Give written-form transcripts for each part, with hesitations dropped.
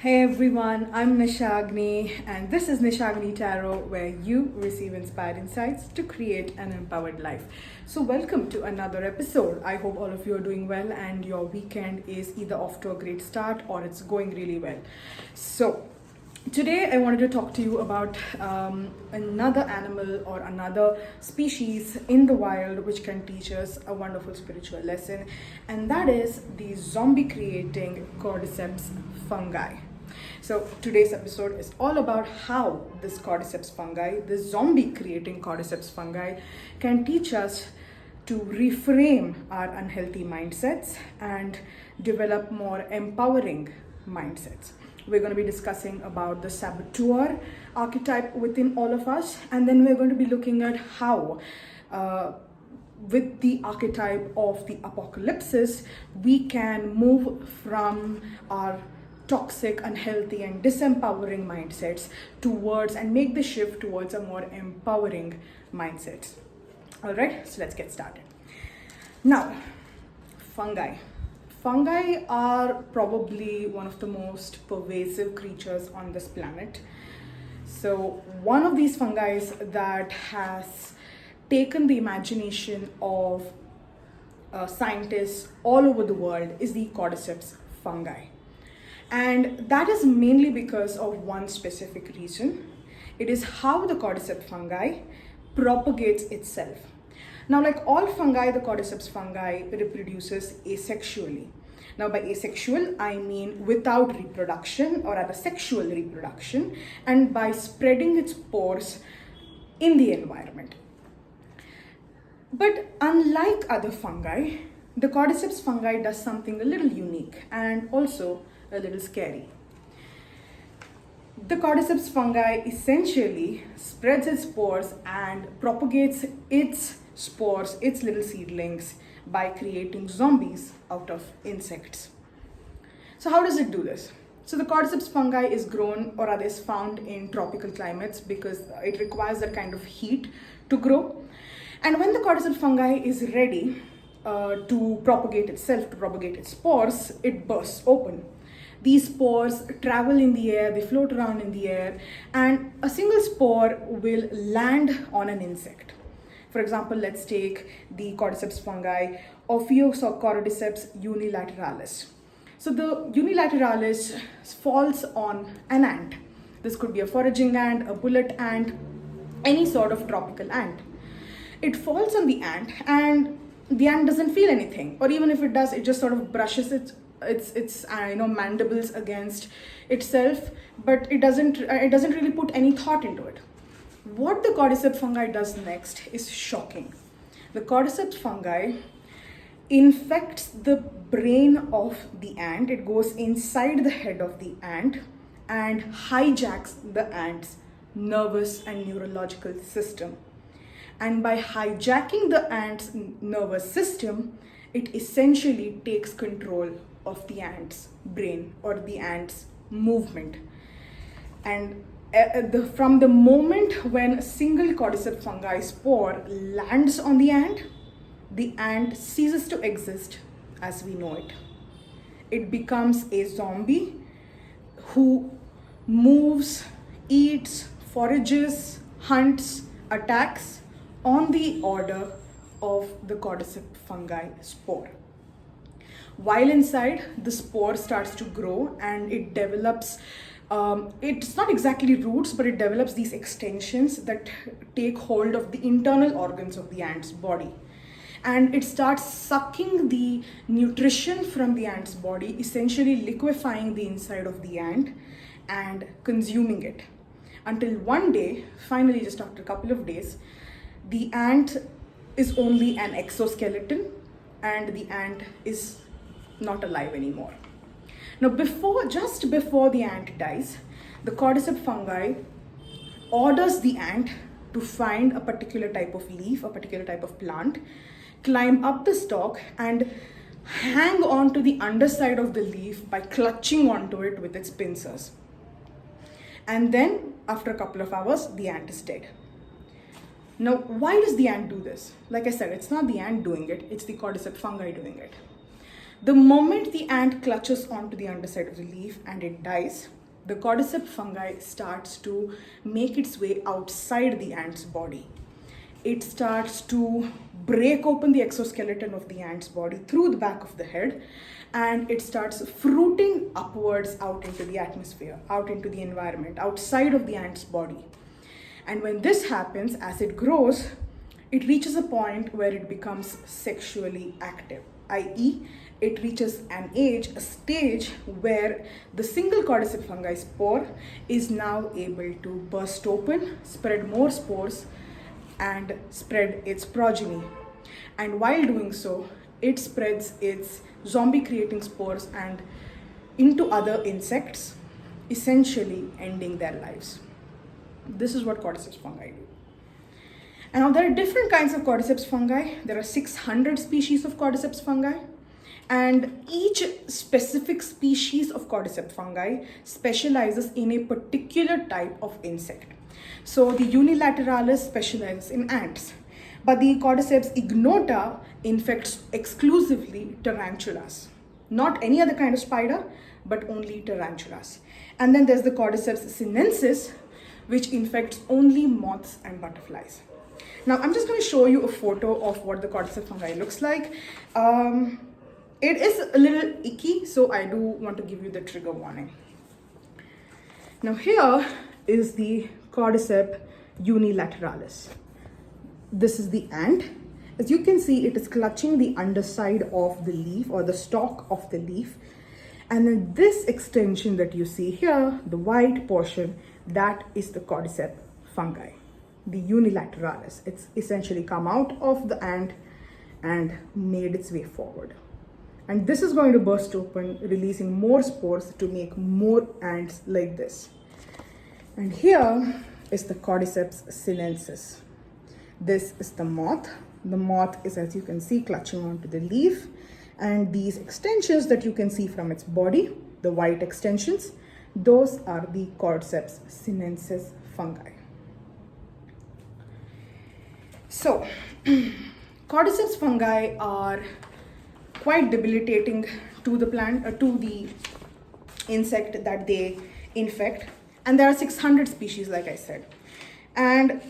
Hey everyone, I'm Nishagni, and this is Nishagni Tarot, where you receive inspired insights to create an empowered life. So, welcome to another episode. I hope all of you are doing well and your weekend is either off to a great start or it's going really well. So, today I wanted to talk to you about another animal or another species in the wild which can teach us a wonderful spiritual lesson, and that is the zombie creating cordyceps fungi. So today's episode is all about how this cordyceps fungi, this zombie creating cordyceps fungi, can teach us to reframe our unhealthy mindsets and develop more empowering mindsets. We're going to be discussing about the saboteur archetype within all of us, and then we're going to be looking at how with the archetype of the apocalypse, we can move from our toxic, unhealthy, and disempowering mindsets towards and make the shift towards a more empowering mindset. All right, so let's get started. Now, fungi. Fungi are probably one of the most pervasive creatures on this planet. So, one of these fungi that has taken the imagination of scientists all over the world is the cordyceps fungi. And that is mainly because of one specific reason. It is how the cordyceps fungi propagates itself. Now, like all fungi, the cordyceps fungi reproduces asexually. Now, by asexual, I mean without reproduction or rather sexual reproduction, and by spreading its spores in the environment. But unlike other fungi, the cordyceps fungi does something a little unique and also a little scary. The cordyceps fungi essentially spreads its spores and propagates its spores, its little seedlings, by creating zombies out of insects. So how does it do this? So the cordyceps fungi is grown, or rather is found in tropical climates because it requires that kind of heat to grow. And when the cordyceps fungi is ready to propagate itself, to propagate its spores, it bursts open. These spores travel in the air, they float around in the air, and a single spore will land on an insect. For example, let's take the cordyceps fungi, Ophiocordyceps unilateralis. So the unilateralis falls on an ant. This could be a foraging ant, a bullet ant, any sort of tropical ant. It falls on the ant and the ant doesn't feel anything, or even if it does, it just sort of brushes its mandibles against itself, but it doesn't really put any thought into it. What the cordyceps fungi does next is shocking. The cordyceps fungi infects the brain of the ant. It goes inside the head of the ant and hijacks the ant's nervous and neurological system. And by hijacking the ant's nervous system, it essentially takes control of the ant's brain or the ant's movement. And from the moment when a single cordyceps fungi spore lands on the ant ceases to exist as we know it. It becomes a zombie who moves, eats, forages, hunts, attacks on the order of the cordyceps fungi spore. While inside, the spore starts to grow and it develops, it's not exactly roots, but it develops these extensions that take hold of the internal organs of the ant's body. And it starts sucking the nutrition from the ant's body, essentially liquefying the inside of the ant and consuming it. Until one day, finally, just after a couple of days, the ant is only an exoskeleton and the ant is not alive anymore. Now, just before the ant dies, the cordyceps fungi orders the ant to find a particular type of leaf, a particular type of plant, climb up the stalk and hang on to the underside of the leaf by clutching onto it with its pincers. And then, after a couple of hours, the ant is dead. Now, why does the ant do this? Like I said, it's not the ant doing it, it's the cordyceps fungi doing it. The moment the ant clutches onto the underside of the leaf and it dies, the cordyceps fungi starts to make its way outside the ant's body. It starts to break open the exoskeleton of the ant's body through the back of the head, and it starts fruiting upwards out into the atmosphere, out into the environment, outside of the ant's body. And when this happens, as it grows, it reaches a point where it becomes sexually active, i.e., it reaches an age, a stage where the single cordyceps fungi spore is now able to burst open, spread more spores, and spread its progeny. And while doing so, it spreads its zombie creating spores and into other insects, essentially ending their lives. This is what cordyceps fungi do. And now there are different kinds of cordyceps fungi. There are 600 species of cordyceps fungi, and each specific species of cordyceps fungi specializes in a particular type of insect. So the Unilateralis specializes in ants, but the Cordyceps ignota infects exclusively tarantulas. Not any other kind of spider, but only tarantulas. And then there's the Cordyceps sinensis, which infects only moths and butterflies. Now I'm just going to show you a photo of what the cordyceps fungi looks like. It is a little icky, so I do want to give you the trigger warning. Now here is the Cordyceps unilateralis. This is the ant. As you can see, it is clutching the underside of the leaf or the stalk of the leaf. And then this extension that you see here, the white portion, that is the Cordyceps fungi, the unilateralis. It's essentially come out of the ant and made its way forward. And this is going to burst open, releasing more spores to make more ants like this. And here is the Cordyceps sinensis. This is the moth. The moth is, as you can see, clutching onto the leaf. And these extensions that you can see from its body, the white extensions, those are the Cordyceps sinensis fungi. So, cordyceps fungi are quite debilitating to the plant, to the insect that they infect. And there are 600 species, like I said. And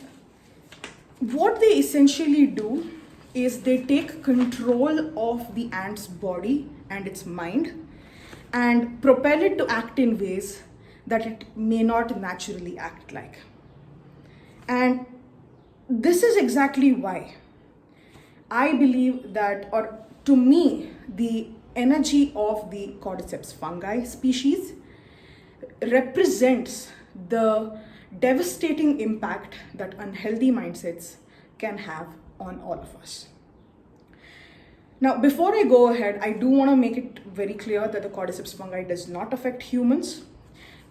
what they essentially do is they take control of the ant's body and its mind and propel it to act in ways that it may not naturally act like. And this is exactly why I believe that, or to me, the energy of the cordyceps fungi species represents the devastating impact that unhealthy mindsets can have on all of us. Now, before I go ahead, I do want to make it very clear that the cordyceps fungi does not affect humans.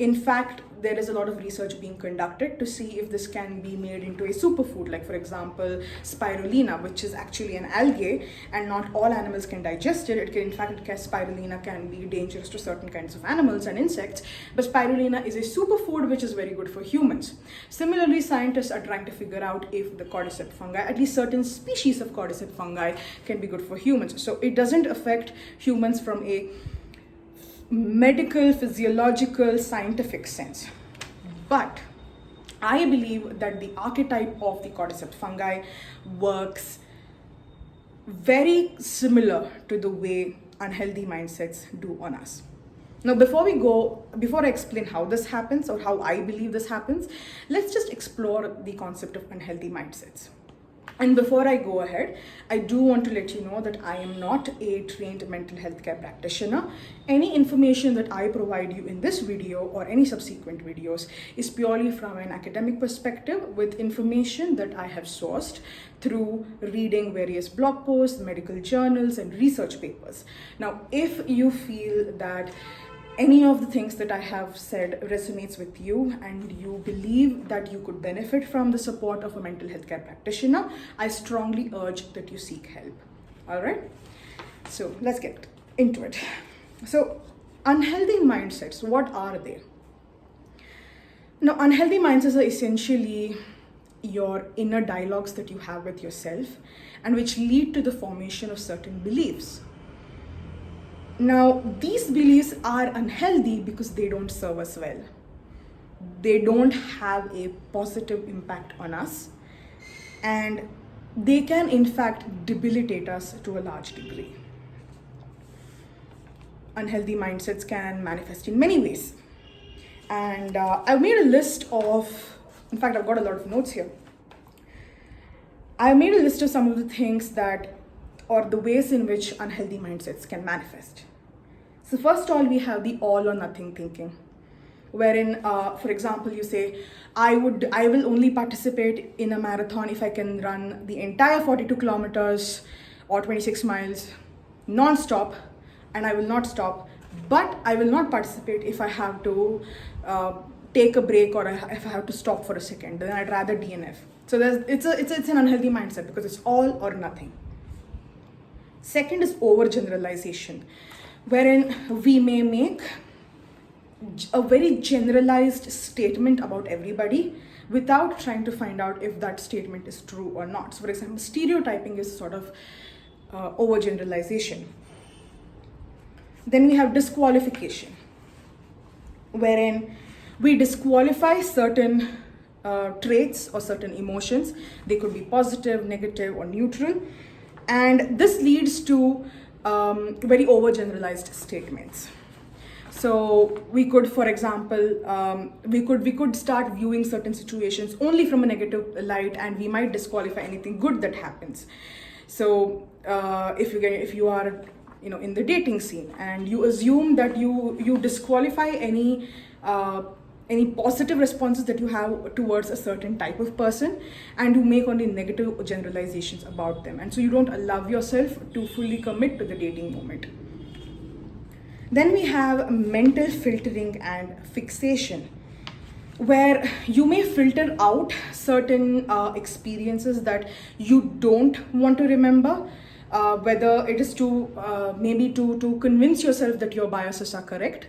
In fact, there is a lot of research being conducted to see if this can be made into a superfood, like for example, spirulina, which is actually an algae, and not all animals can digest it. Spirulina can be dangerous to certain kinds of animals and insects, but spirulina is a superfood which is very good for humans. Similarly, scientists are trying to figure out if the cordyceps fungi, at least certain species of cordyceps fungi, can be good for humans. So it doesn't affect humans from a medical, physiological, scientific sense. But I believe that the archetype of the cordyceps fungi works very similar to the way unhealthy mindsets do on us. Now, before I explain how this happens or how I believe this happens, let's just explore the concept of unhealthy mindsets. And before I go ahead, I do want to let you know that I am not a trained mental health care practitioner. Any information that I provide you in this video or any subsequent videos is purely from an academic perspective with information that I have sourced through reading various blog posts, medical journals, and research papers. Now, if you feel that any of the things that I have said resonates with you and you believe that you could benefit from the support of a mental health care practitioner, I strongly urge that you seek help. All right? So let's get into it. So unhealthy mindsets, what are they? Now, unhealthy mindsets are essentially your inner dialogues that you have with yourself and which lead to the formation of certain beliefs. Now, these beliefs are unhealthy because they don't serve us well. They don't have a positive impact on us, and they can in fact debilitate us to a large degree. Unhealthy mindsets can manifest in many ways. And I've made a list of, in fact, I've got a lot of notes here. I've made a list of some of the things that, or the ways in which unhealthy mindsets can manifest. So first of all, we have the all or nothing thinking, wherein, for example, you say, I will only participate in a marathon if I can run the entire 42 kilometers or 26 miles non-stop, and I will not stop, but I will not participate if I have to take a break or if I have to stop for a second. Then I'd rather DNF. So it's an unhealthy mindset because it's all or nothing. Second is overgeneralization, wherein we may make a very generalized statement about everybody without trying to find out if that statement is true or not. So for example, stereotyping is sort of overgeneralization. Then we have disqualification, wherein we disqualify certain traits or certain emotions. They could be positive, negative, or neutral. And this leads to very overgeneralized statements. So we could, for example, we could start viewing certain situations only from a negative light, and we might disqualify anything good that happens. So if you are in the dating scene and you assume that you disqualify any positive responses that you have towards a certain type of person, and you make only negative generalizations about them, and so you don't allow yourself to fully commit to the dating moment. Then we have mental filtering and fixation, where you may filter out certain experiences that you don't want to remember, whether it is to maybe to convince yourself that your biases are correct.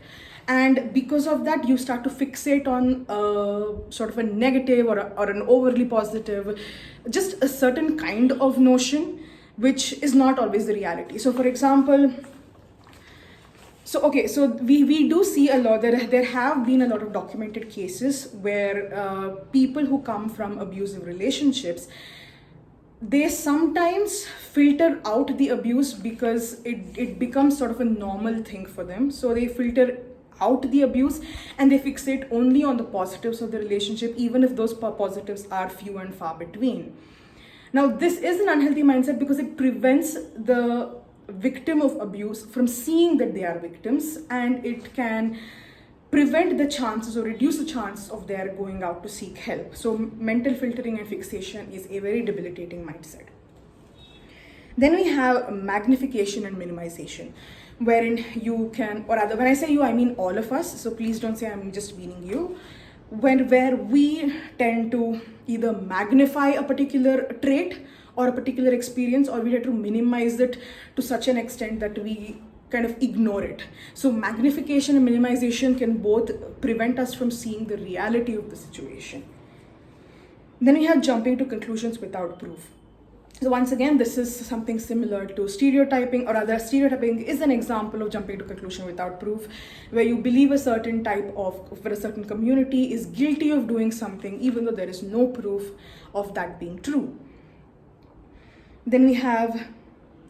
And because of that, you start to fixate on sort of a negative or an overly positive, just a certain kind of notion, which is not always the reality. So for example, so we do see a lot, there have been a lot of documented cases where people who come from abusive relationships, they sometimes filter out the abuse because it becomes sort of a normal thing for them. So they filter out the abuse and they fixate only on the positives of the relationship, even if those positives are few and far between. Now, this is an unhealthy mindset because it prevents the victim of abuse from seeing that they are victims, and it can prevent the chances or reduce the chances of their going out to seek help. So mental filtering and fixation is a very debilitating mindset. Then we have magnification and minimization, wherein you can, or rather, when I say you, I mean all of us, so please don't say I'm just meaning you, where we tend to either magnify a particular trait or a particular experience, or we try to minimize it to such an extent that we kind of ignore it. So magnification and minimization can both prevent us from seeing the reality of the situation. Then we have jumping to conclusions without proof. So once again, this is something similar to stereotyping, or rather stereotyping is an example of jumping to conclusion without proof, where you believe a certain type of, where a certain community is guilty of doing something, even though there is no proof of that being true. Then we have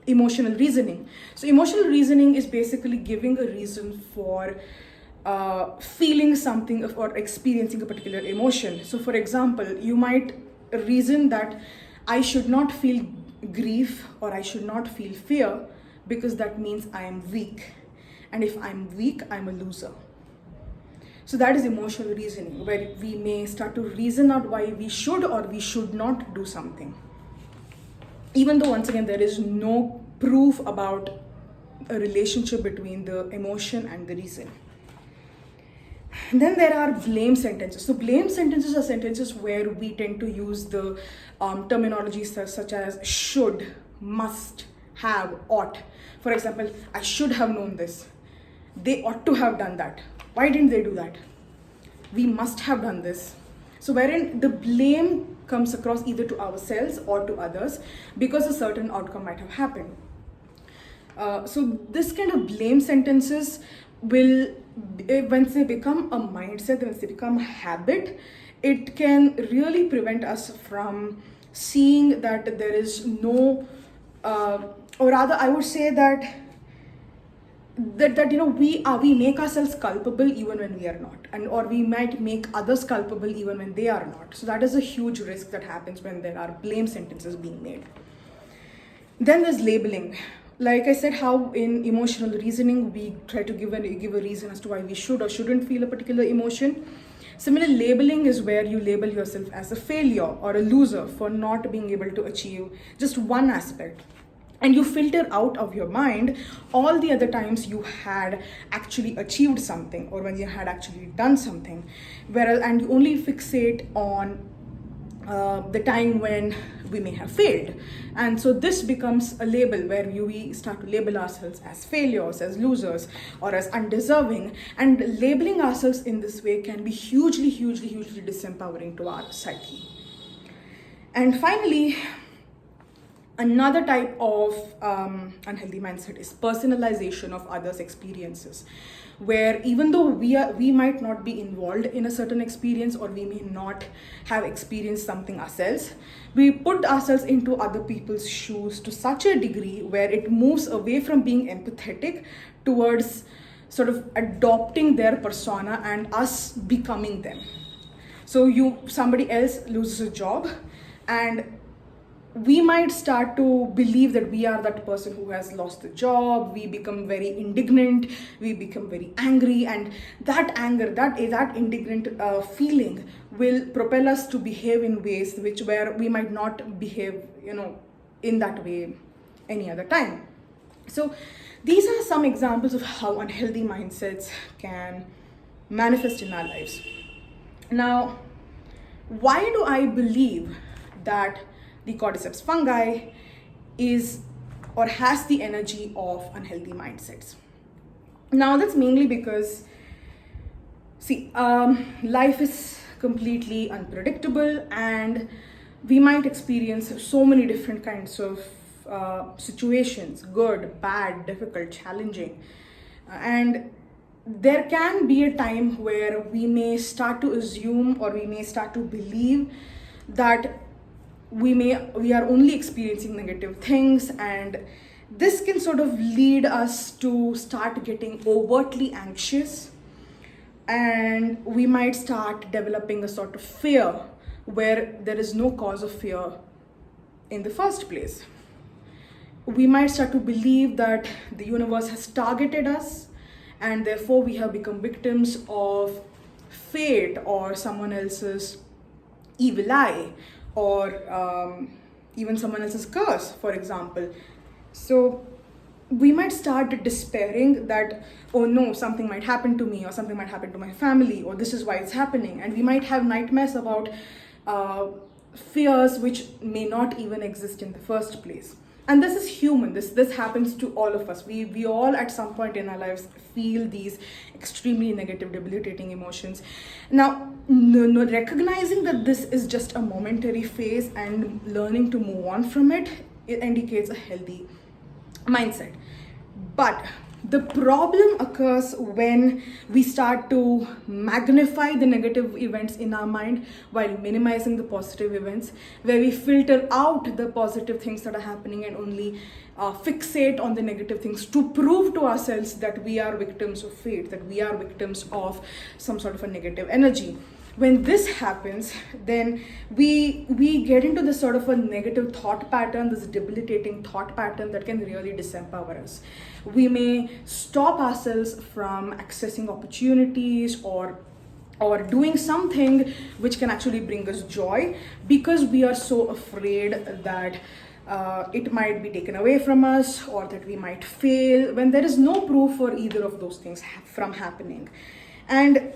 emotional reasoning. So emotional reasoning is basically giving a reason for feeling something or experiencing a particular emotion. So for example, you might reason that I should not feel grief or I should not feel fear because that means I am weak. And if I'm weak, I'm a loser. So that is emotional reasoning, where we may start to reason out why we should or we should not do something, even though once again there is no proof about a relationship between the emotion and the reason. Then there are blame sentences. So blame sentences are sentences where we tend to use the terminologies such as should, must, have, ought. For example, I should have known this. They ought to have done that. Why didn't they do that? We must have done this. So wherein the blame comes across either to ourselves or to others because a certain outcome might have happened. So this kind of blame sentences will, once they become a mindset, once they become a habit, it can really prevent us from seeing that there is no, or rather, I would say that we make ourselves culpable even when we are not, and or we might make others culpable even when they are not. So that is a huge risk that happens when there are blame sentences being made. Then there's labeling. Like I said, how in emotional reasoning we try to give a reason as to why we should or shouldn't feel a particular emotion. Similar, labeling is where you label yourself as a failure or a loser for not being able to achieve just one aspect. And you filter out of your mind all the other times you had actually achieved something or when you had actually done something, whereas, and you only fixate on the time when we may have failed. And so this becomes a label where we start to label ourselves as failures, as losers, or as undeserving. And labeling ourselves in this way can be hugely, hugely, hugely disempowering to our psyche. And finally, another type of unhealthy mindset is personalization of others' experiences, where even though we might not be involved in a certain experience or we may not have experienced something ourselves, we put ourselves into other people's shoes to such a degree where it moves away from being empathetic towards sort of adopting their persona and us becoming them. So somebody else loses a job, and we might start to believe that we are that person who has lost the job. We become very indignant, we become very angry, and that anger, that indignant feeling will propel us to behave in ways where we might not behave, in that way any other time. So these are some examples of how unhealthy mindsets can manifest in our lives. Now, why do I believe that the cordyceps fungi is or has the energy of unhealthy mindsets? Now, that's mainly because, life is completely unpredictable, and we might experience so many different kinds of situations: good, bad, difficult, challenging. And there can be a time where we may start to assume or we may start to believe that we are only experiencing negative things, and this can sort of lead us to start getting overtly anxious, and we might start developing a sort of fear where there is no cause of fear in the first place. We might start to believe that the universe has targeted us, and therefore we have become victims of fate or someone else's evil eye, or even someone else's curse, for example. So we might start despairing that, oh no, something might happen to me, or something might happen to my family, or this is why it's happening. And we might have nightmares about fears which may not even exist in the first place. And this is human. This happens to all of us. We all at some point in our lives feel these extremely negative, debilitating emotions. Now, recognizing that this is just a momentary phase and learning to move on from it indicates a healthy mindset. But the problem occurs when we start to magnify the negative events in our mind while minimizing the positive events, where we filter out the positive things that are happening and only fixate on the negative things to prove to ourselves that we are victims of fate, that we are victims of some sort of a negative energy. When this happens, then we get into this sort of a negative thought pattern, this debilitating thought pattern that can really disempower us. We may stop ourselves from accessing opportunities or doing something which can actually bring us joy, because we are so afraid that it might be taken away from us, or that we might fail, when there is no proof for either of those things from happening. And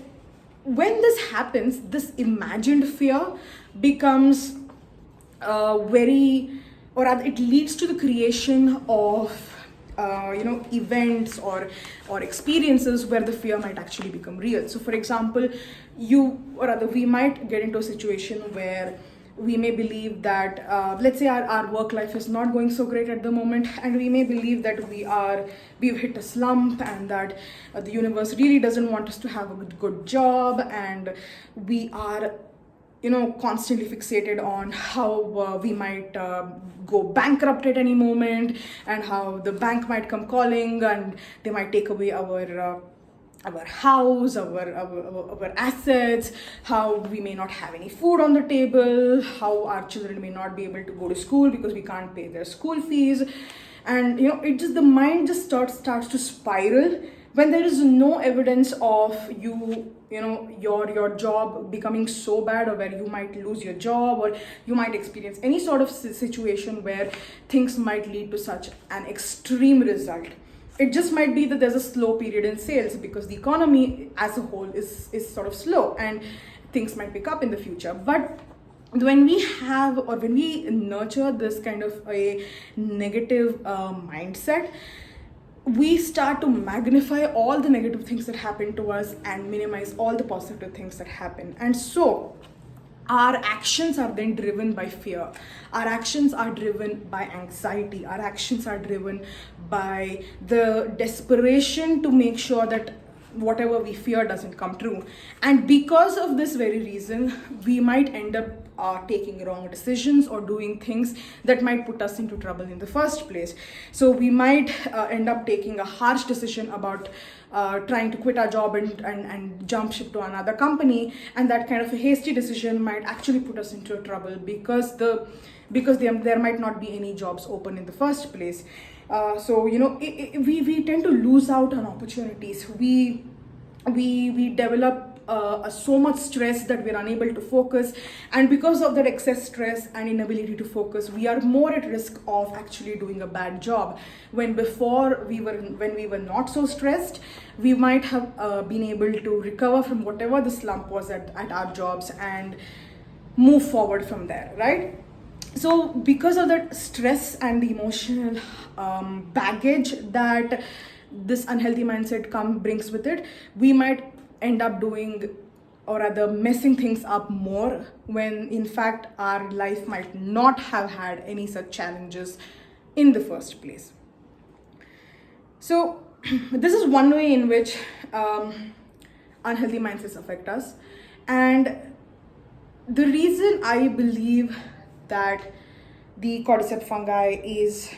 when this happens, this imagined fear becomes it leads to the creation of events or experiences where the fear might actually become real. So for example, we might get into a situation where We may believe that, let's say our work life is not going so great at the moment, and we may believe that we've hit a slump, and that the universe really doesn't want us to have a good job, and we are constantly fixated on how we might go bankrupt at any moment, and how the bank might come calling and they might take away our house, our assets, how we may not have any food on the table, how our children may not be able to go to school because we can't pay their school fees. And the mind just starts to spiral when there is no evidence of your job becoming so bad, or where you might lose your job, or you might experience any sort of situation where things might lead to such an extreme result. It just might be that there's a slow period in sales because the economy as a whole is sort of slow, and things might pick up in the future. But when we nurture this kind of a negative mindset, we start to magnify all the negative things that happen to us and minimize all the positive things that happen. And so our actions are then driven by fear. Our actions are driven by anxiety. Our actions are driven by the desperation to make sure that whatever we fear doesn't come true. And because of this very reason, we might end up taking wrong decisions or doing things that might put us into trouble in the first place. So we might end up taking a harsh decision about trying to quit our job and jump ship to another company, and that kind of a hasty decision might actually put us into trouble because there might not be any jobs open in the first place. So we tend to lose out on opportunities. We develop so much stress that we're unable to focus, and because of that excess stress and inability to focus, we are more at risk of actually doing a bad job. When we were not so stressed, we might have been able to recover from whatever the slump was at our jobs and move forward from there, right? So because of that stress and the emotional baggage that this unhealthy mindset brings with it, we might end up doing, or rather messing things up more, when in fact our life might not have had any such challenges in the first place. So this is one way in which unhealthy mindsets affect us. And the reason I believe that the cordyceps fungi is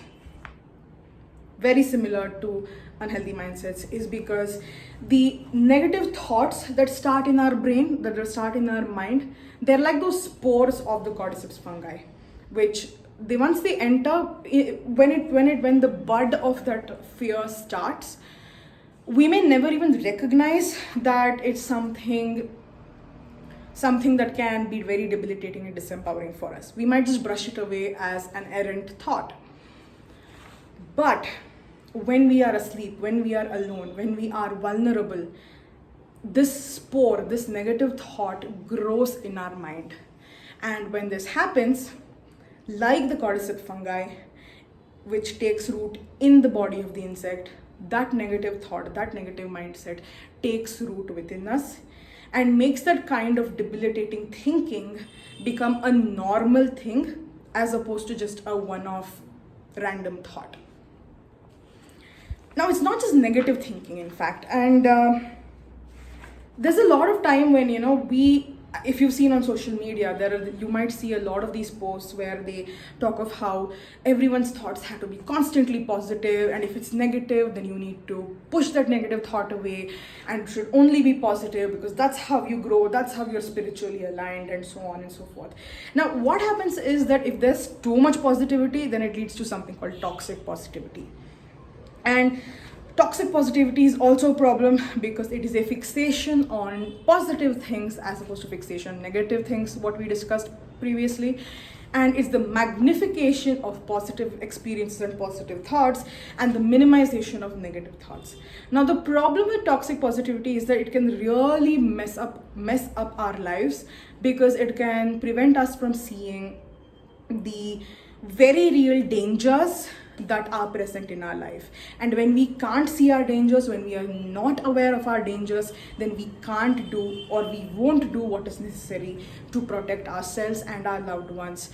very similar to unhealthy mindsets is because the negative thoughts that start in our brain, that start in our mind, they're like those spores of the cordyceps fungi, which once they enter, when the bud of that fear starts, we may never even recognize that it's something that can be very debilitating and disempowering for us. We might just brush it away as an errant thought. But when we are asleep, when we are alone, when we are vulnerable, this spore, this negative thought grows in our mind. And when this happens, like the cordyceps fungi, which takes root in the body of the insect, that negative thought, that negative mindset takes root within us and makes that kind of debilitating thinking become a normal thing, as opposed to just a one-off random thought. Now, it's not just negative thinking, in fact, and there's a lot of time when if you've seen on social media, you might see a lot of these posts where they talk of how everyone's thoughts have to be constantly positive, and if it's negative, then you need to push that negative thought away and should only be positive, because that's how you grow, that's how you're spiritually aligned, and so on and so forth. Now, what happens is that if there's too much positivity, then it leads to something called toxic positivity. And toxic positivity is also a problem because it is a fixation on positive things as opposed to fixation on negative things, what we discussed previously. And it's the magnification of positive experiences and positive thoughts and the minimization of negative thoughts. Now, the problem with toxic positivity is that it can really mess up our lives, because it can prevent us from seeing the very real dangers that are present in our life. And when we can't see our dangers, when we are not aware of our dangers, then we can't do, or we won't do, what is necessary to protect ourselves and our loved ones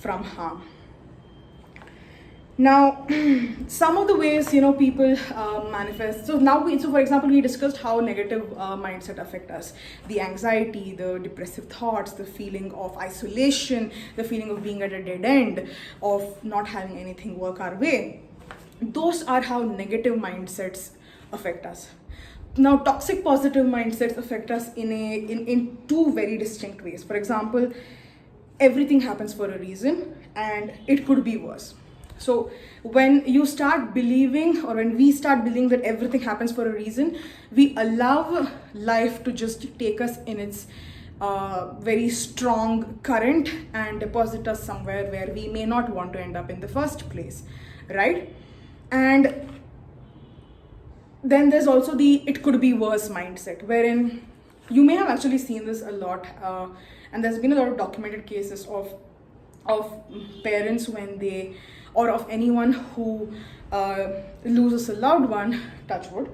from harm. Now, some of the ways people manifest. So for example, we discussed how negative mindset affect us: the anxiety, the depressive thoughts, the feeling of isolation, the feeling of being at a dead end, of not having anything work our way. Those are how negative mindsets affect us. Now, toxic positive mindsets affect us in two very distinct ways. For example, everything happens for a reason, and it could be worse. So when you start believing, or when we start believing that everything happens for a reason, we allow life to just take us in its very strong current and deposit us somewhere where we may not want to end up in the first place, right? And then there's also the it could be worse mindset, wherein you may have actually seen this a lot, and there's been a lot of documented cases of parents when they, or of anyone who loses a loved one, touch wood,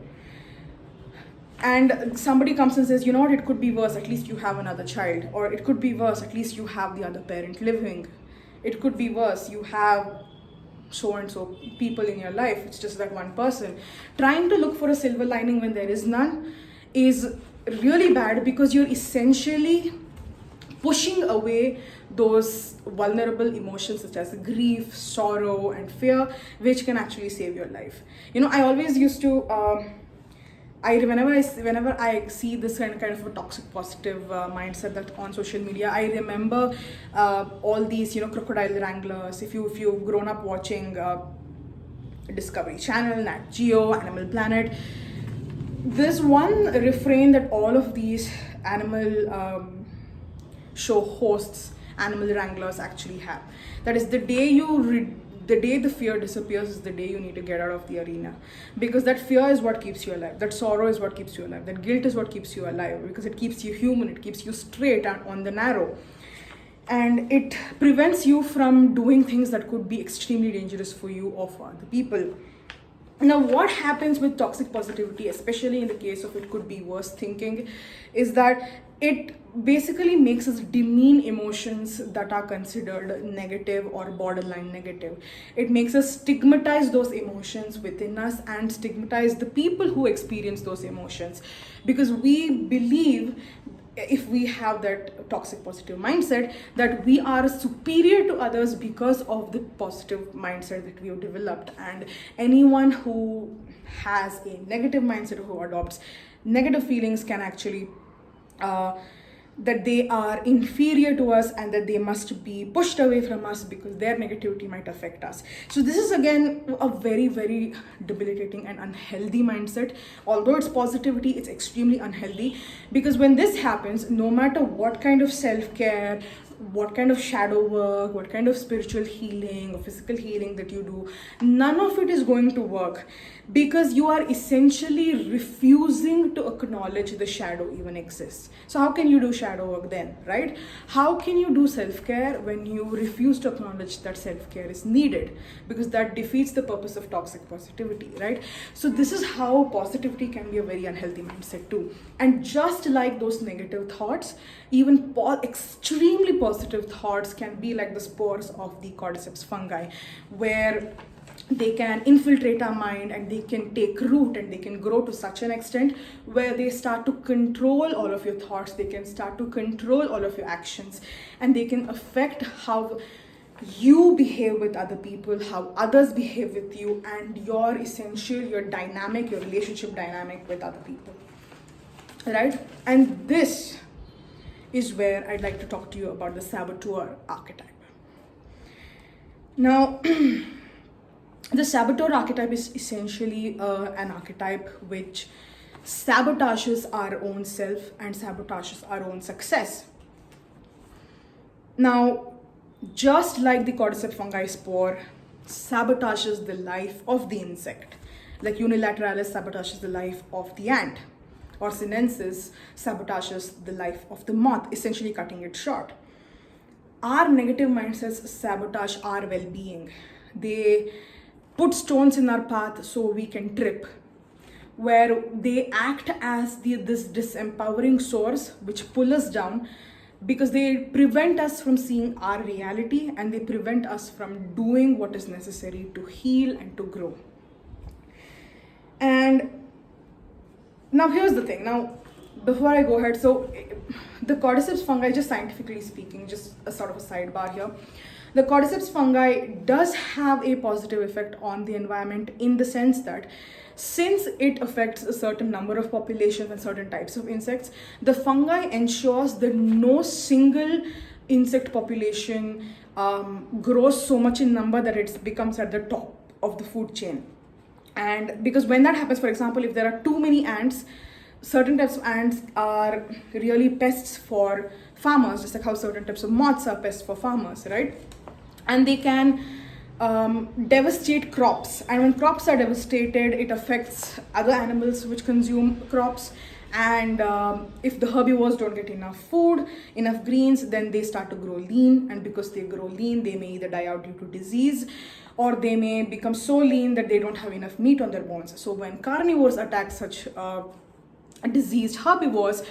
and somebody comes and says, you know what, it could be worse, at least you have another child, or it could be worse, at least you have the other parent living, it could be worse, you have so and so people in your life, it's just that one person. Trying to look for a silver lining when there is none is really bad, because you're essentially pushing away those vulnerable emotions such as grief, sorrow, and fear, which can actually save your life. I always used to whenever I see this kind of a toxic positive mindset that on social media, I remember all these crocodile wranglers. If you've grown up watching Discovery Channel, Nat Geo, Animal Planet, there's one refrain that all of these animal show hosts, animal wranglers, actually have. That is, the day the fear disappears is the day you need to get out of the arena, because that fear is what keeps you alive, that sorrow is what keeps you alive, that guilt is what keeps you alive, because it keeps you human, it keeps you straight and on the narrow, and it prevents you from doing things that could be extremely dangerous for you or for other people. Now, what happens with toxic positivity, especially in the case of it could be worse thinking, is that it basically makes us demean emotions that are considered negative or borderline negative. It makes us stigmatize those emotions within us and stigmatize the people who experience those emotions, because we believe, if we have that toxic positive mindset, that we are superior to others because of the positive mindset that we have developed. And anyone who has a negative mindset, who adopts negative feelings, can actually that they are inferior to us and that they must be pushed away from us because their negativity might affect us. So this is again a very, very debilitating and unhealthy mindset. Although it's positivity, it's extremely unhealthy, because when this happens, no matter what kind of self-care, what kind of shadow work, what kind of spiritual healing or physical healing that you do, none of it is going to work, because you are essentially refusing to acknowledge the shadow even exists. So how can you do shadow work then, right? How can you do self-care when you refuse to acknowledge that self-care is needed? Because that defeats the purpose of toxic positivity, right? So this is how positivity can be a very unhealthy mindset too. And just like those negative thoughts, even extremely positive thoughts can be like the spores of the cordyceps fungi, where they can infiltrate our mind and they can take root and they can grow to such an extent where they start to control all of your thoughts, they can start to control all of your actions, and they can affect how you behave with other people, how others behave with you, and your dynamic, your relationship dynamic with other people, right? And this is where I'd like to talk to you about the saboteur archetype. Now, the saboteur archetype is essentially an archetype which sabotages our own self and sabotages our own success. Now, just like the cordyceps fungi spore sabotages the life of the insect, like Unilateralis sabotages the life of the ant, or Sinensis sabotages the life of the moth, essentially cutting it short. Our negative mindsets sabotage our well-being. They put stones in our path so we can trip, where they act as this disempowering source which pull us down, because they prevent us from seeing our reality and they prevent us from doing what is necessary to heal and to grow. And now here's the thing. Now, before I go ahead, so the cordyceps fungi, just scientifically speaking, just a sort of a sidebar here, the cordyceps fungi does have a positive effect on the environment, in the sense that since it affects a certain number of populations and certain types of insects, the fungi ensures that no single insect population grows so much in number that it becomes at the top of the food chain. And because when that happens, for example, if there are too many ants, certain types of ants are really pests for farmers, just like how certain types of moths are pests for farmers, right? And they can devastate crops. And when crops are devastated, it affects other animals which consume crops. And if the herbivores don't get enough food, enough greens, then they start to grow lean. And because they grow lean, they may either die out due to disease, or they may become so lean that they don't have enough meat on their bones. So when carnivores attack such diseased herbivores,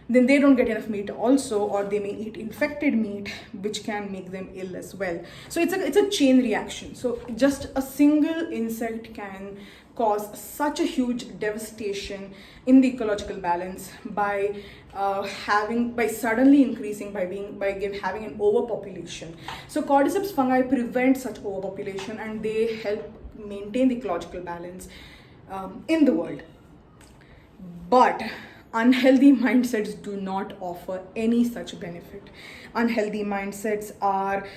then they don't get enough meat also, or they may eat infected meat, which can make them ill as well. So it's a chain reaction. So just a single insect can cause such a huge devastation in the ecological balance by suddenly increasing, having an overpopulation. So cordyceps fungi prevent such overpopulation, and they help maintain the ecological balance in the world. But unhealthy mindsets do not offer any such benefit. Unhealthy mindsets are,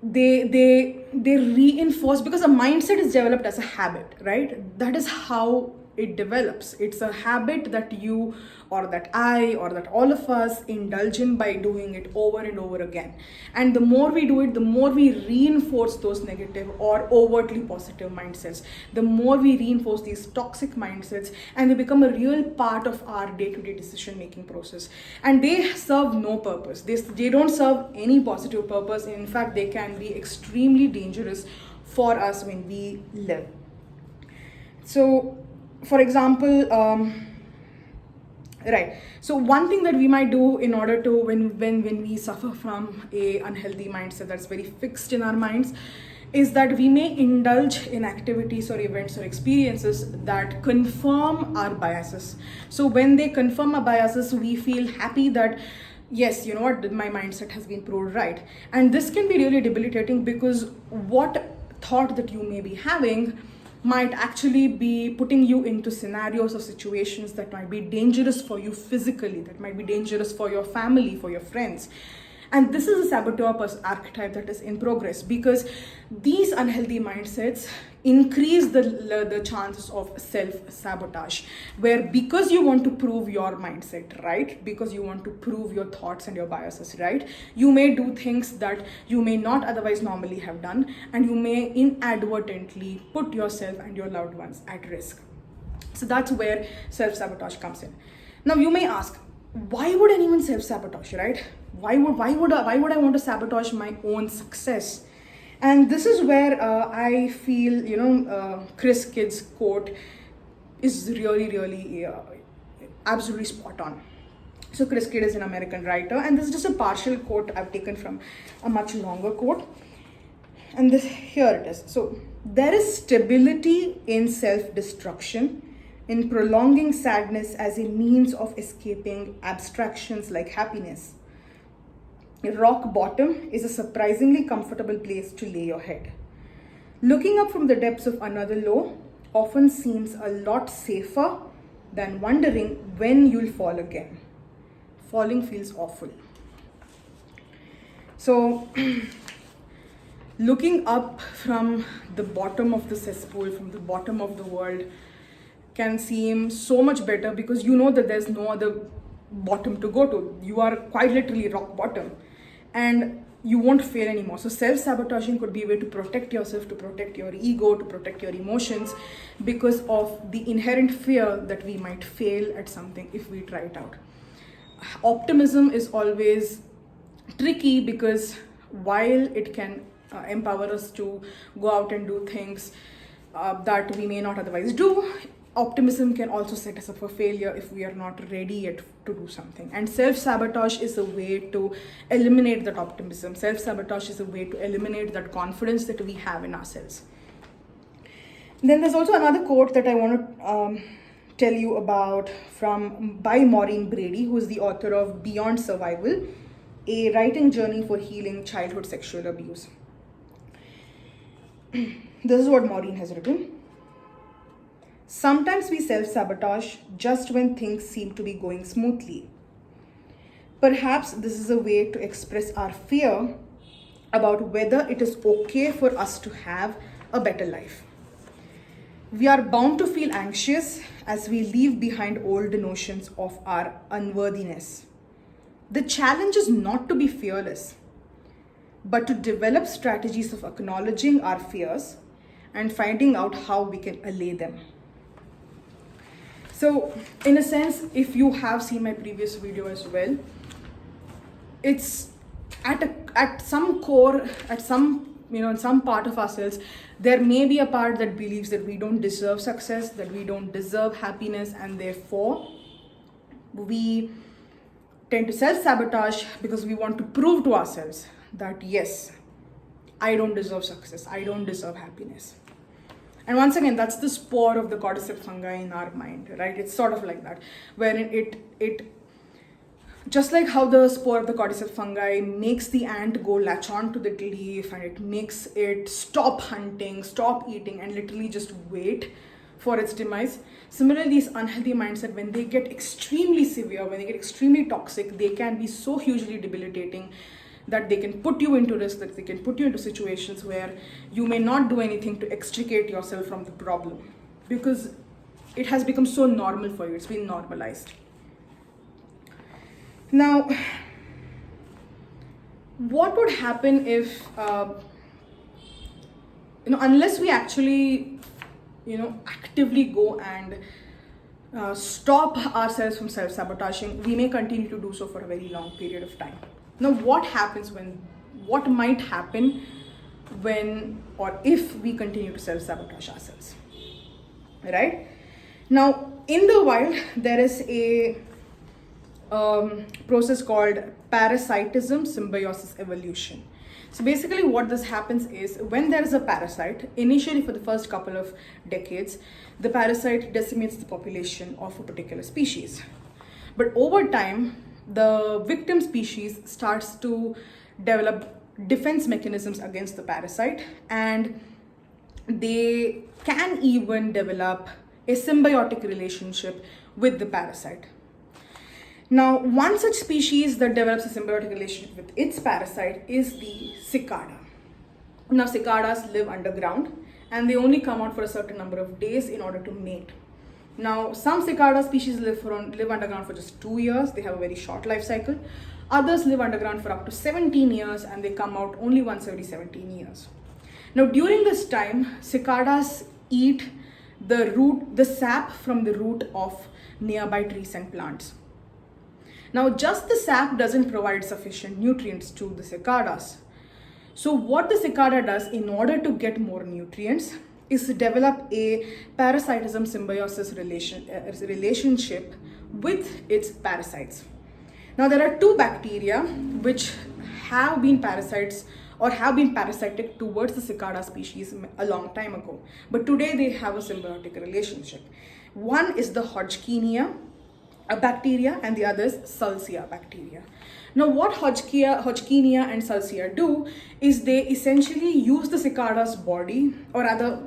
they reinforce, because a mindset is developed as a habit, right? That is how it develops. It's a habit that you, or that I, or that all of us indulge in by doing it over and over again. And the more we do it, the more we reinforce those negative or overtly positive mindsets. The more we reinforce these toxic mindsets, and they become a real part of our day-to-day decision-making process. And they serve no purpose. They don't serve any positive purpose. In fact, they can be extremely dangerous for us when we live. So, for example, right. So one thing that we might do in order to, when we suffer from a unhealthy mindset that's very fixed in our minds, is that we may indulge in activities or events or experiences that confirm our biases. So when they confirm our biases, we feel happy that, yes, you know what, my mindset has been proved right. And this can be really debilitating, because what thought that you may be having might actually be putting you into scenarios or situations that might be dangerous for you physically, that might be dangerous for your family, for your friends. And this is a saboteur archetype that is in progress, because these unhealthy mindsets increase the chances of self-sabotage, where because you want to prove your mindset right, because you want to prove your thoughts and your biases right, you may do things that you may not otherwise normally have done, and you may inadvertently put yourself and your loved ones at risk. So that's where self-sabotage comes in. Now you may ask, why would anyone self-sabotage, right? Why would I want to sabotage my own success? And this is where I feel, Chris Kidd's quote is really absolutely spot on. So Chris Kidd is an American writer, and this is just a partial quote I've taken from a much longer quote. And here it is. So, there is stability in self-destruction, in prolonging sadness as a means of escaping abstractions like happiness. Rock bottom is a surprisingly comfortable place to lay your head. Looking up from the depths of another low often seems a lot safer than wondering when you'll fall again. Falling feels awful. So, looking up from the bottom of the cesspool, from the bottom of the world, can seem so much better, because you know that there's no other bottom to go to. You are quite literally rock bottom, and you won't fail anymore. So self-sabotaging could be a way to protect yourself, to protect your ego, to protect your emotions, because of the inherent fear that we might fail at something if we try it out. Optimism is always tricky, because while it can empower us to go out and do things, that we may not otherwise do. Optimism can also set us up for failure if we are not ready yet to do something. And self-sabotage is a way to eliminate that optimism. Self-sabotage is a way to eliminate that confidence that we have in ourselves. Then there's also another quote that I want to tell you about by Maureen Brady, who is the author of Beyond Survival, a writing journey for healing childhood sexual abuse. This is what Maureen has written. Sometimes we self-sabotage just when things seem to be going smoothly. Perhaps this is a way to express our fear about whether it is okay for us to have a better life. We are bound to feel anxious as we leave behind old notions of our unworthiness. The challenge is not to be fearless, but to develop strategies of acknowledging our fears and finding out how we can allay them. So, in a sense, if you have seen my previous video as well, it's at some core, at some, in some part of ourselves, there may be a part that believes that we don't deserve success, that we don't deserve happiness, and therefore we tend to self-sabotage because we want to prove to ourselves that yes, I don't deserve success, I don't deserve happiness. And once again, that's the spore of the cordyceps fungi in our mind, right? It's sort of like that, wherein it just like how the spore of the cordyceps fungi makes the ant go latch on to the leaf, and it makes it stop hunting, stop eating, and literally just wait for its demise. Similarly, these unhealthy mindset, when they get extremely severe, when they get extremely toxic, they can be so hugely debilitating that they can put you into risk, that they can put you into situations where you may not do anything to extricate yourself from the problem because it has become so normal for you, it's been normalized. Now, what would happen if, unless we actually, actively go and stop ourselves from self-sabotaging, we may continue to do so for a very long period of time. Now, what might happen when or if we continue to self-sabotage ourselves, right? Now, in the wild, there is a process called parasitism, symbiosis, evolution. So basically what this happens is when there is a parasite, initially for the first couple of decades, the parasite decimates the population of a particular species. But over time, the victim species starts to develop defense mechanisms against the parasite, and they can even develop a symbiotic relationship with the parasite. Now, one such species that develops a symbiotic relationship with its parasite is the cicada. Now, cicadas live underground and they only come out for a certain number of days in order to mate. Now, some cicada species live underground for just 2 years. They have a very short life cycle. Others live underground for up to 17 years and they come out only once every 17 years. Now, during this time, cicadas eat the sap from the root of nearby trees and plants. Now, just the sap doesn't provide sufficient nutrients to the cicadas. So what the cicada does in order to get more nutrients is to develop a parasitism symbiosis relationship with its parasites. Now, there are 2 bacteria which have been parasites or have been parasitic towards the cicada species a long time ago. But today they have a symbiotic relationship. One is the Hodgkinia bacteria and the other is Salcia bacteria. Now, what Hodgkinia and Salcia do is they essentially use the cicada's body, or rather,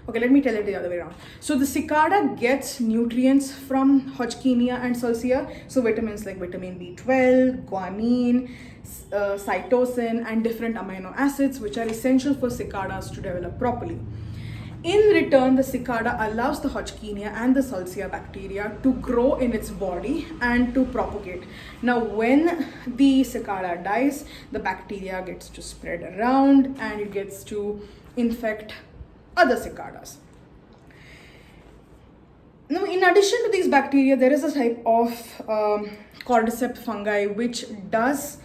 okay, let me tell it the other way around. So the cicada gets nutrients from Hodgkinia and Salcia, so vitamins like vitamin B12, guanine, cytosine, and different amino acids which are essential for cicadas to develop properly. In return, the cicada allows the Hodgkinia and the Salcia bacteria to grow in its body and to propagate. Now, when the cicada dies, the bacteria gets to spread around and it gets to infect other cicadas. Now, in addition to these bacteria, there is a type of cordyceps fungi which does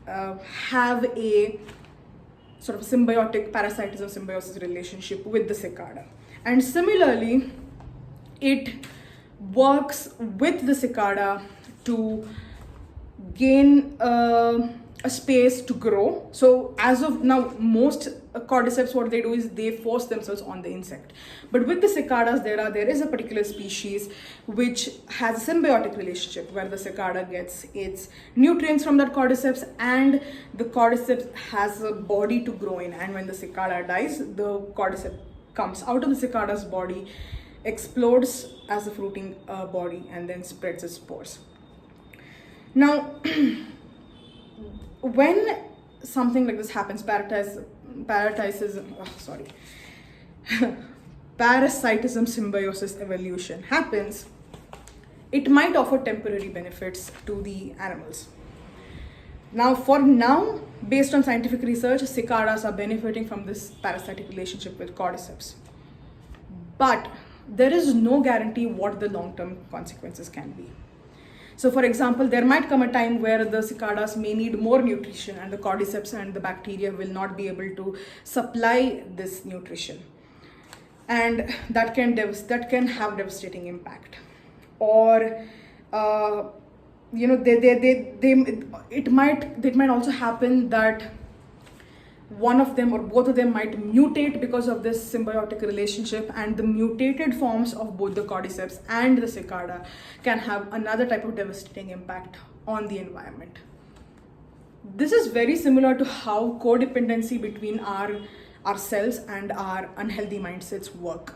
have a sort of symbiotic parasitism symbiosis relationship with the cicada. And similarly, it works with the cicada to gain a space to grow. So as of now, most cordyceps, what they do is they force themselves on the insect. But with the cicadas, there is a particular species which has a symbiotic relationship where the cicada gets its nutrients from that cordyceps and the cordyceps has a body to grow in. And when the cicada dies, the cordyceps comes out of the cicada's body, explodes as a fruiting body, and then spreads its spores. Now, when something like this happens, parasitism symbiosis evolution happens, it might offer temporary benefits to the animals. Now, based on scientific research, cicadas are benefiting from this parasitic relationship with cordyceps. But there is no guarantee what the long-term consequences can be. So for example, there might come a time where the cicadas may need more nutrition and the cordyceps and the bacteria will not be able to supply this nutrition. And that can have devastating impact. Or, it might also happen that one of them or both of them might mutate because of this symbiotic relationship, and the mutated forms of both the cordyceps and the cicada can have another type of devastating impact on the environment. This is very similar to how codependency between ourselves and our unhealthy mindsets work.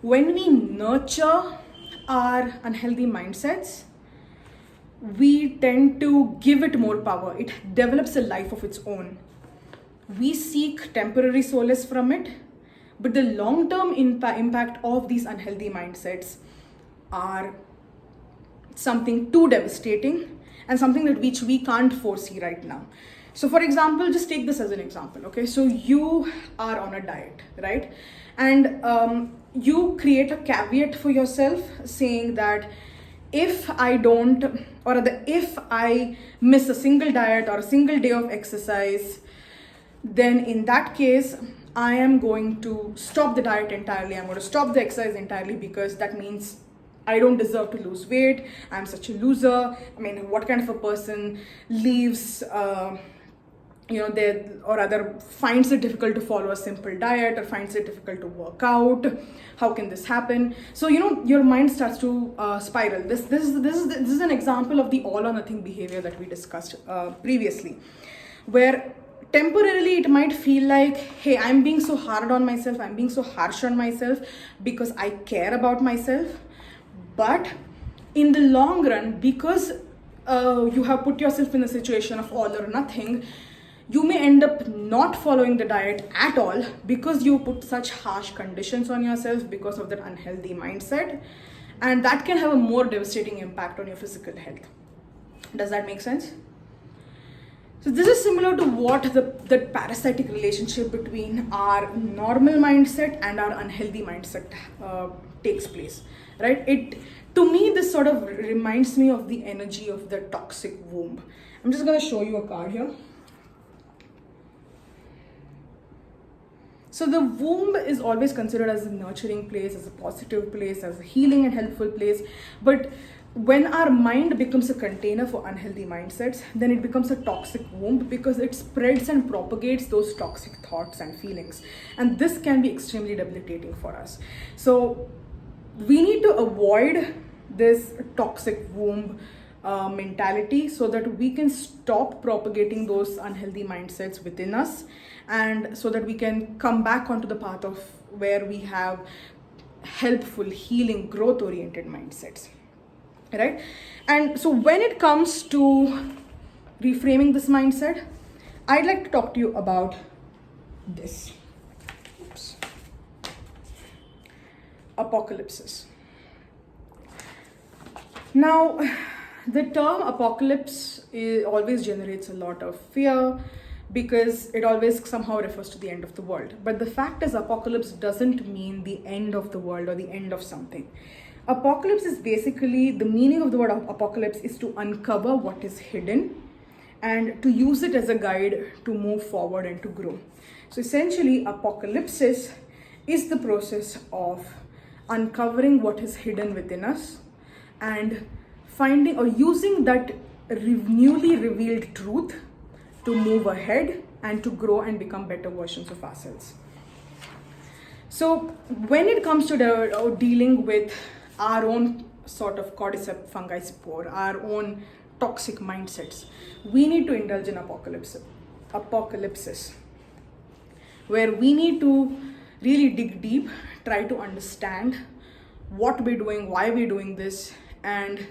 When we nurture our unhealthy mindsets, we tend to give it more power. It develops a life of its own. We seek temporary solace from it, but the long-term impact of these unhealthy mindsets are something too devastating and something which we can't foresee right now. So for example, just take this as an example, okay? So you are on a diet, right? And you create a caveat for yourself saying that if I miss a single diet or a single day of exercise, then in that case, I am going to stop the diet entirely. I'm going to stop the exercise entirely because that means I don't deserve to lose weight. I'm such a loser. I mean, what kind of a person leaves, finds it difficult to follow a simple diet or finds it difficult to work out? How can this happen? So, your mind starts to spiral. This is an example of the all or nothing behavior that we discussed previously, where temporarily it might feel like, hey, I'm being so hard on myself, I'm being so harsh on myself because I care about myself. But in the long run, because you have put yourself in a situation of all or nothing, you may end up not following the diet at all because you put such harsh conditions on yourself because of that unhealthy mindset, and that can have a more devastating impact on your physical health. Does that make sense? So this is similar to what the parasitic relationship between our normal mindset and our unhealthy mindset takes place, right? To me, this sort of reminds me of the energy of the toxic womb. I'm just going to show you a card here. So the womb is always considered as a nurturing place, as a positive place, as a healing and helpful place. But when our mind becomes a container for unhealthy mindsets, then it becomes a toxic womb because it spreads and propagates those toxic thoughts and feelings. And this can be extremely debilitating for us. So we need to avoid this toxic womb mentality so that we can stop propagating those unhealthy mindsets within us, and so that we can come back onto the path of where we have helpful, healing, growth-oriented mindsets, right? And so when it comes to reframing this mindset, I'd like to talk to you about this. Oops. Apocalypses. Now, the term apocalypse always generates a lot of fear because it always somehow refers to the end of the world. But the fact is, apocalypse doesn't mean the end of the world or the end of something. Apocalypse is basically, the meaning of the word apocalypse is to uncover what is hidden and to use it as a guide to move forward and to grow. So essentially, apocalypsis is the process of uncovering what is hidden within us and finding or using that newly revealed truth to move ahead and to grow and become better versions of ourselves. So when it comes to dealing with our own sort of cordyceps fungi spore, our own toxic mindsets, we need to indulge in apocalypsis, where we need to really dig deep, try to understand what we're doing, why we're doing this, and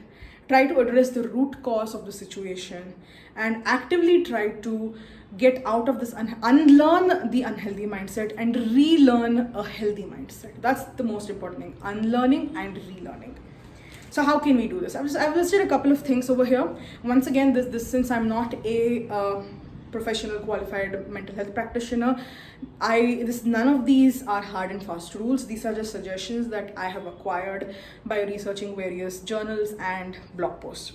try to address the root cause of the situation and actively try to get out of this, unlearn the unhealthy mindset and relearn a healthy mindset. That's the most important thing, unlearning and relearning. So how can we do this? I've listed a couple of things over here. Once again, this since I'm not a professional qualified mental health practitioner, none of these are hard and fast rules. These are just suggestions that I have acquired by researching various journals and blog posts.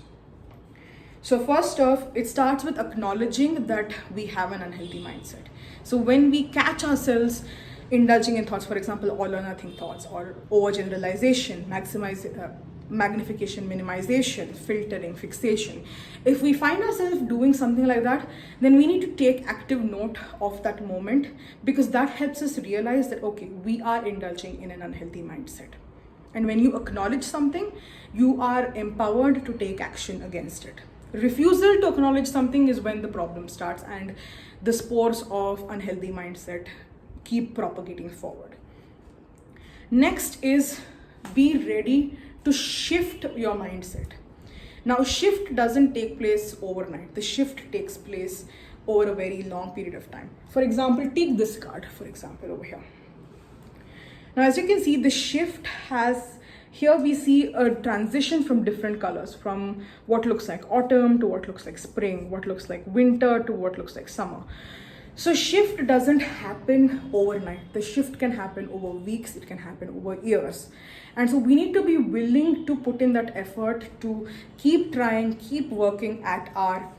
So first off, it starts with acknowledging that we have an unhealthy mindset. So when we catch ourselves indulging in thoughts, for example, all or nothing thoughts or overgeneralization, magnification, minimization, filtering, fixation. If we find ourselves doing something like that, then we need to take active note of that moment, because that helps us realize that, okay, we are indulging in an unhealthy mindset. And when you acknowledge something, you are empowered to take action against it. Refusal to acknowledge something is when the problem starts and the spores of unhealthy mindset keep propagating forward. Next is be ready to shift your mindset. Now, shift doesn't take place overnight. The shift takes place over a very long period of time. For example, take this card, for example, over here. Now, as you can see, the shift has, here we see a transition from different colors, from what looks like autumn to what looks like spring, what looks like winter to what looks like summer. So shift doesn't happen overnight. The shift can happen over weeks, it can happen over years. And so we need to be willing to put in that effort to keep trying, keep working at our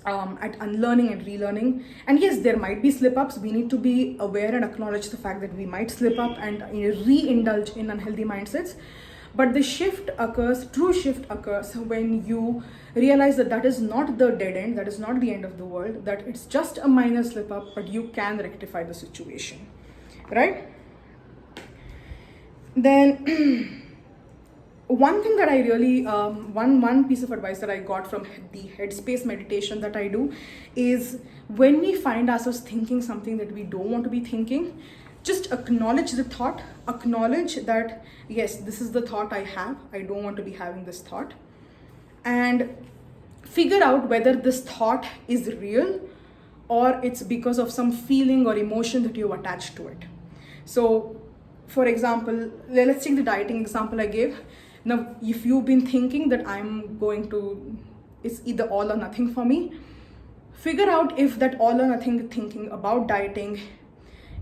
at unlearning and relearning. And yes, there might be slip-ups. We need to be aware and acknowledge the fact that we might slip up and re-indulge in unhealthy mindsets. But the shift occurs, true shift occurs when you realize that that is not the dead end, that is not the end of the world, that it's just a minor slip up, but you can rectify the situation, right? Then one thing that I really, one piece of advice that I got from the Headspace meditation that I do is, when we find ourselves thinking something that we don't want to be thinking, just acknowledge the thought, acknowledge that, yes, this is the thought I have, I don't want to be having this thought, and figure out whether this thought is real or it's because of some feeling or emotion that you've attached to it. So, for example, let's take the dieting example I gave. Now, if you've been thinking that it's either all or nothing for me, figure out if that all or nothing thinking about dieting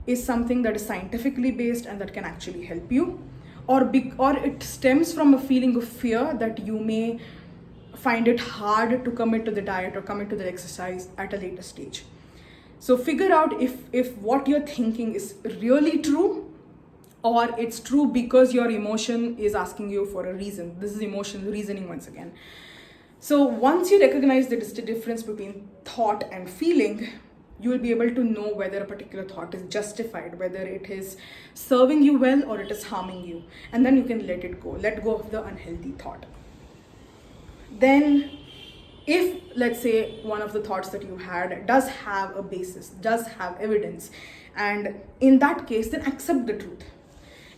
is something that is scientifically based and that can actually help you, or it stems from a feeling of fear that you may find it hard to commit to the diet or commit to the exercise at a later stage. So figure out if what you're thinking is really true, or it's true because your emotion is asking you for a reason. This is emotional reasoning once again. So once you recognize the difference between thought and feeling, you will be able to know whether a particular thought is justified, whether it is serving you well or it is harming you. And then you can let it go. Let go of the unhealthy thought. Then if, let's say, one of the thoughts that you had does have a basis, does have evidence, and in that case, then accept the truth.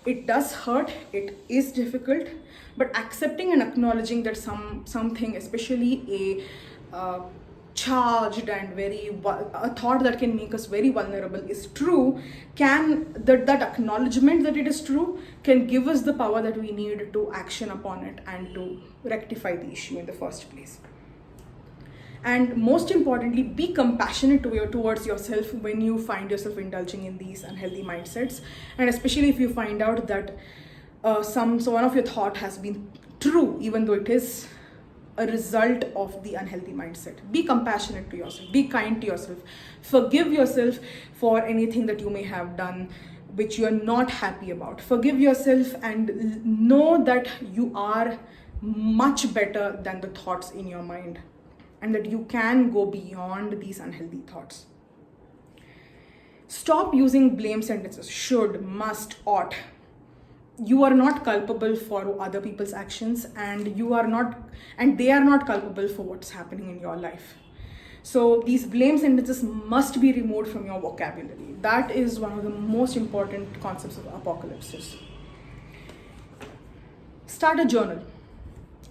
It does hurt, it is difficult, but accepting and acknowledging that something, especially a charged and a thought that can make us very vulnerable is true, that acknowledgement that it is true can give us the power that we need to action upon it and to rectify the issue in the first place. And most importantly, be compassionate towards yourself when you find yourself indulging in these unhealthy mindsets, and especially if you find out that one of your thought has been true, even though it is a result of the unhealthy mindset. Be compassionate to yourself, be kind to yourself, forgive yourself for anything that you may have done which you are not happy about. Forgive yourself and know that you are much better than the thoughts in your mind, and that you can go beyond these unhealthy thoughts. Stop using blame sentences: should, must, ought. You are not culpable for other people's actions, and they are not culpable for what's happening in your life. So these blame sentences must be removed from your vocabulary. That is one of the most important concepts of apocalypse. Start a journal.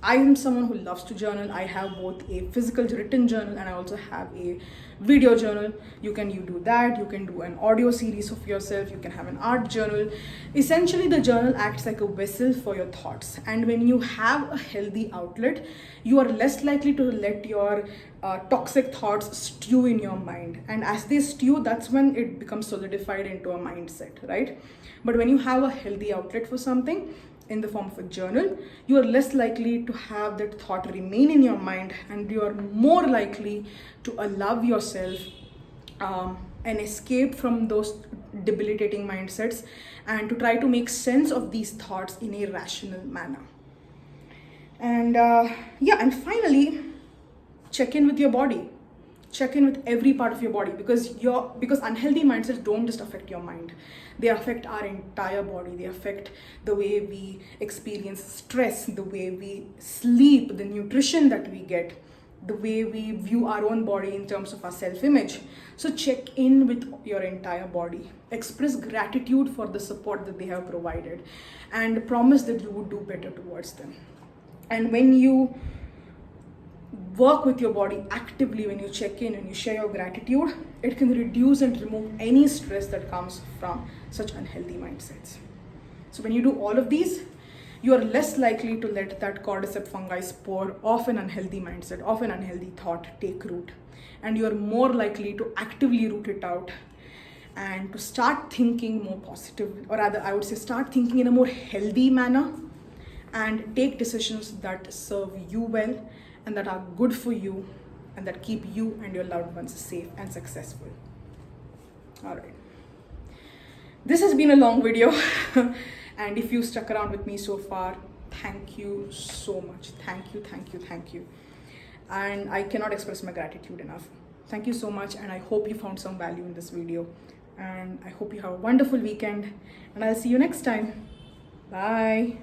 I am someone who loves to journal. I have both a physical written journal and I also have a video journal. You do that. You can do an audio series of yourself. You can have an art journal. Essentially, the journal acts like a vessel for your thoughts. And when you have a healthy outlet, you are less likely to let your toxic thoughts stew in your mind. And as they stew, that's when it becomes solidified into a mindset, right? But when you have a healthy outlet for something, in the form of a journal, you are less likely to have that thought remain in your mind, and you are more likely to allow yourself an escape from those debilitating mindsets and to try to make sense of these thoughts in a rational manner. And and finally, check in with your body. Check in with every part of your body, because unhealthy mindsets don't just affect your mind. They affect our entire body. They affect the way we experience stress, the way we sleep, the nutrition that we get, the way we view our own body in terms of our self-image. So check in with your entire body. Express gratitude for the support that they have provided, and promise that you would do better towards them. And when you work with your body actively, when you check in and you share your gratitude, it can reduce and remove any stress that comes from such unhealthy mindsets. So when you do all of these, you are less likely to let that cordyceps fungi spore of an unhealthy mindset, of an unhealthy thought take root. And you are more likely to actively root it out and to start thinking more positive, or rather I would say start thinking in a more healthy manner, and take decisions that serve you well and that are good for you and that keep you and your loved ones safe and successful. All right. This has been a long video and if you stuck around with me so far, thank you so much. Thank you. And I cannot express my gratitude enough. Thank you so much, and I hope you found some value in this video. And I hope you have a wonderful weekend, and I'll see you next time. Bye.